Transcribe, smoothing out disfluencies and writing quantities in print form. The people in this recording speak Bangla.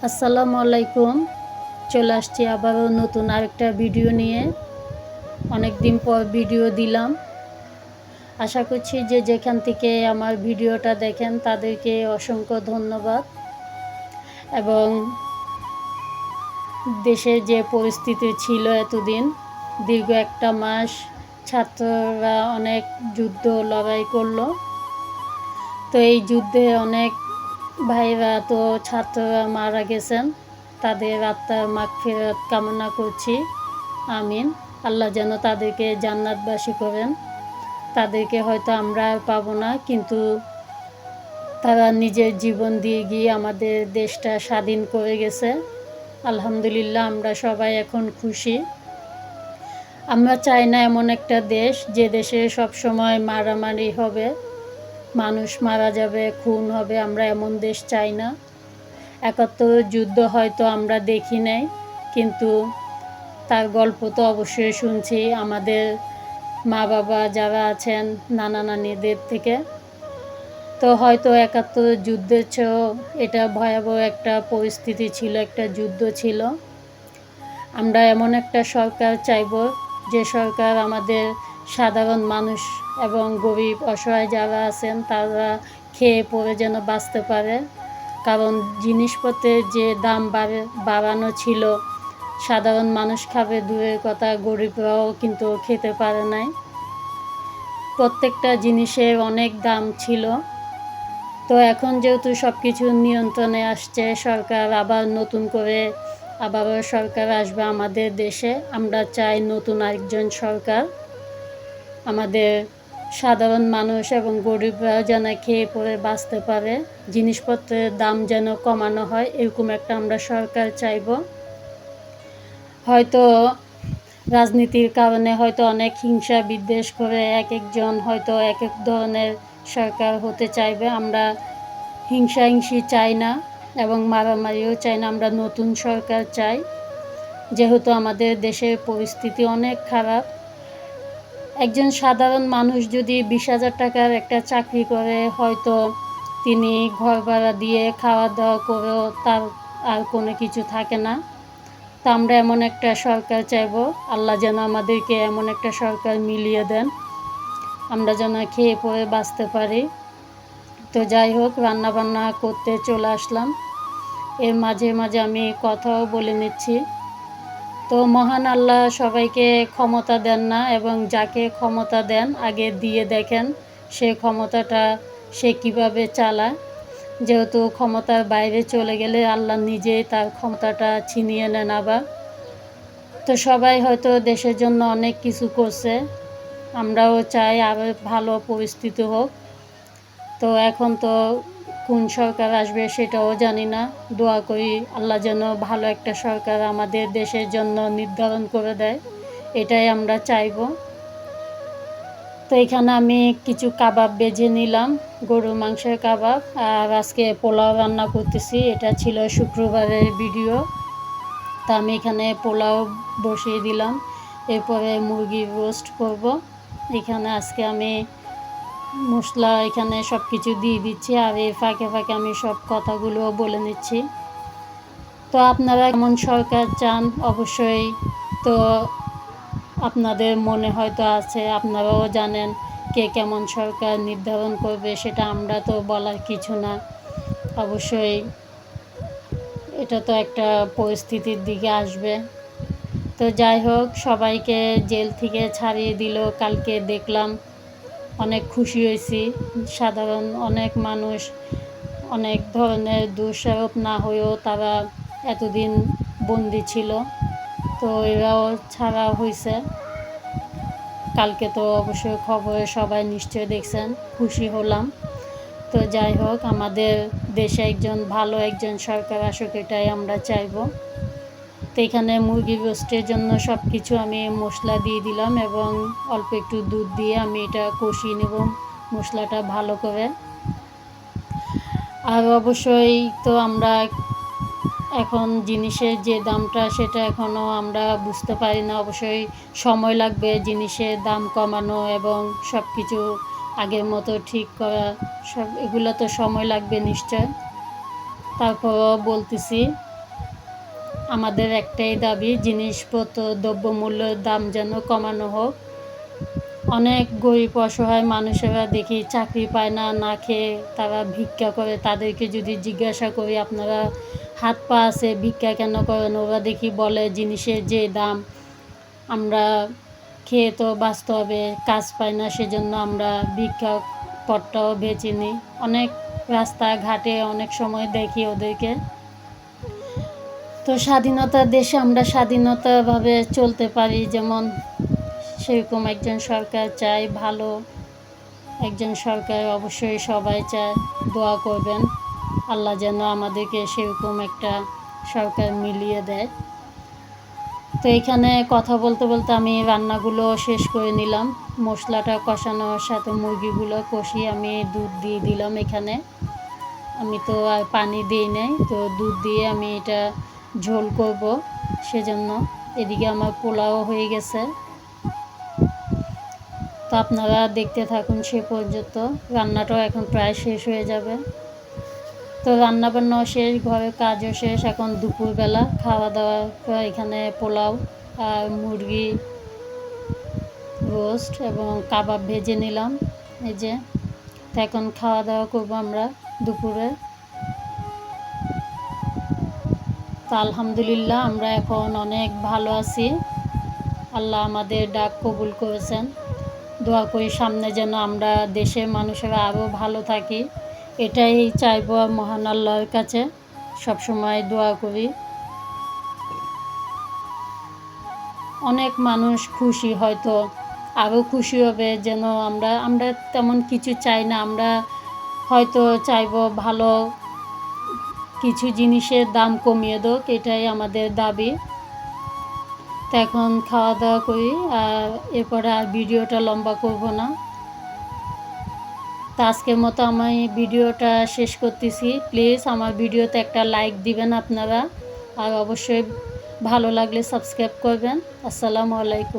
আসসালামু আলাইকুম। চলে আসছি আবারও নতুন আরেকটা ভিডিও নিয়ে। অনেক দিন পর ভিডিও দিলাম। আশা করছি যে যেখান থেকে আমার ভিডিওটা দেখেন তাদেরকে অসংখ্য ধন্যবাদ। এবং দেশে যে পরিস্থিতি ছিল এতদিন, দীর্ঘ একটা মাস ছাত্ররা অনেক যুদ্ধ লড়াই করলো। তো এই যুদ্ধে অনেক ভাইরা তো ছাত্ররা মারা গেছেন, তাদের আত্মার মাগফিরাত কামনা করছি। আমিন। আল্লাহ যেন তাদেরকে জান্নাতবাসী করেন। তাদেরকে হয়তো আমরা আর পাবো না, কিন্তু তারা নিজের জীবন দিয়ে গিয়ে আমাদের দেশটা স্বাধীন করে গেছে। আলহামদুলিল্লাহ, আমরা সবাই এখন খুশি। আমরা চাই না এমন একটা দেশ যে দেশে সবসময় মারামারি হবে, মানুষ মারা যাবে, খুন হবে। আমরা এমন দেশ চাই না। ৭১ যুদ্ধ হয়তো আমরা দেখি নাই, কিন্তু তার গল্প তো অবশ্যই শুনছি আমাদের মা বাবা যারা আছেন, নানা নানিদের থেকে। তো হয়তো ৭১ যুদ্ধের চেয়েও এটা ভয়াবহ একটা পরিস্থিতি ছিল, একটা যুদ্ধ ছিল। আমরা এমন একটা সরকার চাইব যে সরকার আমাদের সাধারণ মানুষ এবং গরিব অসহায় যারা আছেন তারা খেয়ে পরে যেন বাঁচতে পারে। কারণ জিনিসপত্রের যে দাম বাড়ানো ছিল, সাধারণ মানুষ খাবে দূরের কথা, গরিবরাও কিন্তু খেতে পারে নাই। প্রত্যেকটা জিনিসের অনেক দাম ছিল। তো এখন যেহেতু সব কিছু নিয়ন্ত্রণে আসছে, সরকার আবার নতুন করে আবারও সরকার আসবে আমাদের দেশে। আমরা চাই নতুন আরেকজন সরকার আমাদের সাধারণ মানুষ এবং গরিবরাও যেন খেয়ে পরে বাঁচতে পারে, জিনিসপত্রের দাম যেন কমানো হয়, এরকম একটা আমরা সরকার চাইব। হয়তো রাজনীতির কারণে হয়তো অনেক হিংসা বিদ্বেষ করে এক একজন হয়তো এক এক ধরনের সরকার হতে চাইবে। আমরা হিংসাহিংসি চাই না এবং মারামারিও চাই না। আমরা নতুন সরকার চাই। যেহেতু আমাদের দেশের পরিস্থিতি অনেক খারাপ। একজন সাধারণ মানুষ যদি ২০,০০০ টাকার একটা চাকরি করে, হয়তো তিনি ঘর ভাড়া দিয়ে খাওয়া দাওয়া করেও তার আর কোনো কিছু থাকে না। তো আমরা এমন একটা সরকার চাইব। আল্লাহ যেন আমাদেরকে এমন একটা সরকার মিলিয়ে দেন, আমরা যেন খেয়ে পরে বাঁচতে পারি। তো যাই হোক, রান্নাবান্না করতে চলে আসলাম। এর মাঝে মাঝে আমি কথাও বলে নিচ্ছি। তো মহান আল্লাহ সবাইকে ক্ষমতা দেন না, এবং যাকে ক্ষমতা দেন আগে দিয়ে দেখেন সে ক্ষমতাটা সে কিভাবে চালায়। যেহেতু ক্ষমতার বাইরে চলে গেলে আল্লাহ নিজেই তার ক্ষমতাটা ছিনিয়ে নেন আবার। তো সবাই হয়তো দেশের জন্য অনেক কিছু করছে, আমরাও চাই আরও ভালো পরিস্থিতি হোক। তো এখন তো কোন সরকার আসবে সেটাও জানি না। দোয়া করি আল্লাহ যেন ভালো একটা সরকার আমাদের দেশের জন্য নির্ধারণ করে দেয়, এটাই আমরা চাইব। তো এখানে আমি কিছু কাবাব ভেজে নিলাম, গরুর মাংসের কাবাব। আর আজকে পোলাও রান্না করতেছি, এটা ছিল শুক্রবারের ভিডিও। তা আমি এখানে পোলাও বসিয়ে দিলাম, এরপরে মুরগির রোস্ট করব। এখানে আজকে আমি মশলা এখানে সব কিছু দিয়ে দিচ্ছি, আর এই ফাঁকে ফাঁকে আমি সব কথাগুলো বলে নিচ্ছি। তো আপনারা কেমন সরকার চান অবশ্যই তো আপনাদের মনে হয়তো আছে, আপনারাও জানেন কে কেমন সরকার নির্ধারণ করবে, সেটা আমরা তো বলার কিছু না। অবশ্যই এটা তো একটা পরিস্থিতির দিকে আসবে। তো যাই হোক, সবাইকে জেল থেকে ছাড়িয়ে দিল কালকে, দেখলাম অনেক খুশি হয়েছি। সাধারণ অনেক মানুষ অনেক ধরনের দোষারোপ না হয়েও তারা এতদিন বন্দি ছিল, তো এরাও ছাড়া হয়েছে কালকে। তো অবশ্যই খবরে সবাই নিশ্চয় দেখছেন, খুশি হলাম। তো যাই হোক, আমাদের দেশে ভালো একজন সরকার আসুক, এটাই আমরা চাইব। তো এখানে মুরগির রোস্টের জন্য সব কিছু আমি মশলা দিয়ে দিলাম, এবং অল্প একটু দুধ দিয়ে আমি এটা কষিয়ে নেব মশলাটা ভালো করে। আর অবশ্যই তো আমরা এখন জিনিসের যে দামটা সেটা এখনও আমরা বুঝতে পারি না। অবশ্যই সময় লাগবে জিনিসের দাম কমানো এবং সব কিছু আগের মতো ঠিক করা, সব এগুলো তো সময় লাগবে নিশ্চয়। তারপরও বলতেছি আমাদের একটাই দাবি, জিনিসপত্র দ্রব্যমূল্যের দাম যেন কমানো হোক। অনেক গরিব অসহায় মানুষেরা দেখি চাকরি পায় না, না খেয়ে তারা ভিক্ষা করে। তাদেরকে যদি জিজ্ঞাসা করি আপনারা হাত পা আছে ভিক্ষা কেন করেন, ওরা দেখি বলে জিনিসের যে দাম, আমরা খেয়ে তো বাঁচতে হবে, কাজ পাই না, সেজন্য আমরা ভিক্ষা পটটাও বেছে নিই। অনেক রাস্তাঘাটে অনেক সময় দেখি ওদেরকে। তো স্বাধীনতার দেশে আমরা স্বাধীনতাভাবে চলতে পারি, যেমন সেরকম একজন সরকার চাই, ভালো একজন সরকার অবশ্যই সবাই চায়। দোয়া করবেন আল্লাহ যেন আমাদেরকে সেরকম একটা সরকার মিলিয়ে দেয়। তো এখানে কথা বলতে বলতে আমি রান্নাগুলো শেষ করে নিলাম। মশলাটা কষানোর সাথে মুরগিগুলো কষিয়ে আমি দুধ দিয়ে দিলাম এখানে। আমি তো আর পানি দিই নাই, তো দুধ দিয়ে আমি এটা ঝোল করব, সেজন্য এদিকে আমার পোলাও হয়ে গেছে। তো আপনারা দেখতে থাকুন সে পর্যন্ত। রান্নাটাও এখন প্রায় শেষ হয়ে যাবে। তো রান্নাবান্নাও শেষ, ঘরের কাজও শেষ। এখন দুপুরবেলা খাওয়া দাওয়া, এখানে পোলাও আর মুরগি রোস্ট এবং কাবাব ভেজে নিলাম। এই যে, তো এখন খাওয়া দাওয়া করবো আমরা দুপুরে। তো আলহামদুলিল্লাহ আমরা এখন অনেক ভালো আছি। আল্লাহ আমাদের ডাক কবুল করেছেন। দোয়া করি সামনে যেন আমরা দেশের মানুষেরা আরও ভালো থাকি, এটাই চাইব মহান আল্লাহর কাছে, সবসময় দোয়া করি। অনেক মানুষ খুশি, হয়তো আরও খুশি হবে যেন আমরা তেমন কিছু চাই না। আমরা হয়তো চাইব ভালো কিছু জিনিসের দাম কমিয়ে হোক, এটাই আমাদের দাবি। তো এখন খাওয়া দাওয়া করি, আর এরপরে আর ভিডিওটা লম্বা করব না। তো আজকের মতো আমি ভিডিওটা শেষ করতেছি। প্লিজ আমার ভিডিওতে একটা লাইক দিবেন আপনারা, আর অবশ্যই ভালো লাগলে সাবস্ক্রাইব করবেন। আসসালামু আলাইকুম।